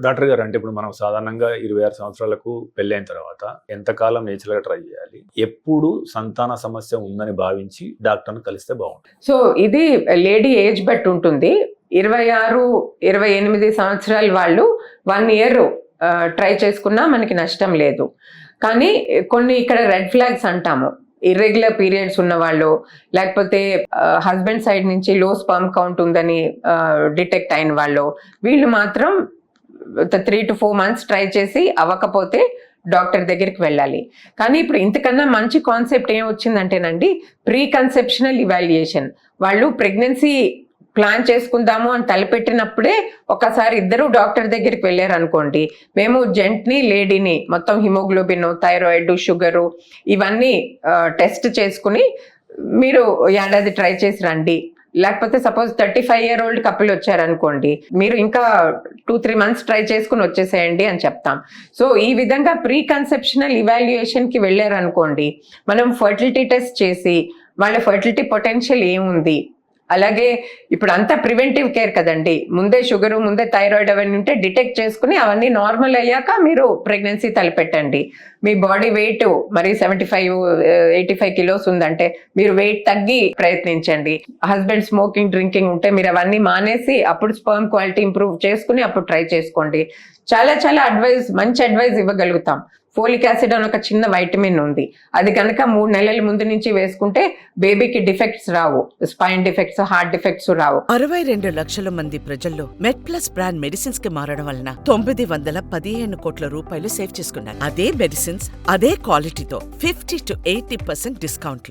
Doctor గారు అంటే ఇప్పుడు మనం సాధారణంగా 26 సంవత్సరాలకు పెళ్ళైన తర్వాత ఎంతకాలం నేచురల్గా ట్రై చేయాలి? ఎప్పుడు సంతాన సమస్య ఉందని భావించి డాక్టర్ని కలిస్తే బాగుంటుంది? సో ఇది లేడీ ఏజ్ బట్టి ఉంటుంది. 26, 28 సంవత్సరాల వాళ్ళు 1 ఇయర్ ట్రై చేసుకున్నా మనకి నష్టం లేదు. కానీ కొన్ని ఇక్కడ రెడ్ ఫ్లాగ్స్ అంటాము. ఇర్రెగ్యులర్ పీరియడ్స్ ఉన్న వాళ్ళు, లేకపోతే హస్బెండ్ సైడ్ నుంచి లో స్పర్మ్ కౌంట్ ఉందని డిటెక్ట్ అయిన వాళ్ళు, వీళ్ళు మాత్రం 3 to 4 months ట్రై చేసి అవ్వకపోతే డాక్టర్ దగ్గరికి వెళ్ళాలి. కానీ ఇప్పుడు ఇంతకన్నా మంచి కాన్సెప్ట్ ఏం వచ్చిందంటేనండి, ప్రీ కన్సెప్షనల్ ఇవాల్యుయేషన్. వాళ్ళు ప్రెగ్నెన్సీ ప్లాన్ చేసుకుందాము అని తలపెట్టినప్పుడే ఒకసారి ఇద్దరు డాక్టర్ దగ్గరికి వెళ్ళారు అనుకోండి, మేము జెంట్ని లేడీని మొత్తం హిమోగ్లోబిన్, థైరాయిడ్, షుగరు ఇవన్నీ టెస్ట్ చేసుకుని మీరు ఏడాది ట్రై చేసి రండి. లేకపోతే సపోజ్ 35-year-old కపుల్ వచ్చారనుకోండి, మీరు ఇంకా 2-3 months ట్రై చేసుకుని వచ్చేసేయండి అని చెప్తాం. సో ఈ విధంగా ప్రీ కన్సెప్షనల్ ఇవాల్యుయేషన్కి వెళ్ళారనుకోండి, మనం ఫర్టిలిటీ టెస్ట్ చేసి వాళ్ళ ఫర్టిలిటీ పొటెన్షియల్ ఏముంది, అలాగే ఇప్పుడు అంతా ప్రివెంటివ్ కేర్ కదండి, ముందే షుగరు, ముందే థైరాయిడ్ అవన్నీ ఉంటే డిటెక్ట్ చేసుకుని అవన్నీ నార్మల్ అయ్యాక మీరు ప్రెగ్నెన్సీ తలపెట్టండి. మీ బాడీ వెయిట్ మరి 75-85 kilos ఉందంటే మీరు వెయిట్ తగ్గి ప్రయత్నించండి. హస్బెండ్ స్మోకింగ్, డ్రింకింగ్ ఉంటే మీరు అవన్నీ మానేసి అప్పుడు స్పర్మ్ క్వాలిటీ ఇంప్రూవ్ చేసుకుని అప్పుడు ట్రై చేసుకోండి. చాలా చాలా మంచి అడ్వైస్ ఇవ్వగలుగుతాం. ఫోలిక్ యాసిడ్ అని ఒక చిన్న వైటమిన్ ఉంది, అది కనుక 3 నెలల ముందు నుంచి వేసుకుంటే బేబీకి డిఫెక్ట్స్ రావు, స్పైన్ డిఫెక్ట్స్, హార్ట్ డిఫెక్ట్స్ రావు. 62 లక్షల మంది ప్రజల్లో మెడ్ ప్లస్ బ్రాండ్ మెడిసిన్స్ కి మారడం వలన 915 కోట్ల రూపాయలు సేవ్ చేసుకున్నారు. అదే మెడిసిన్స్ అదే క్వాలిటీతో 50 to 80% డిస్కౌంట్.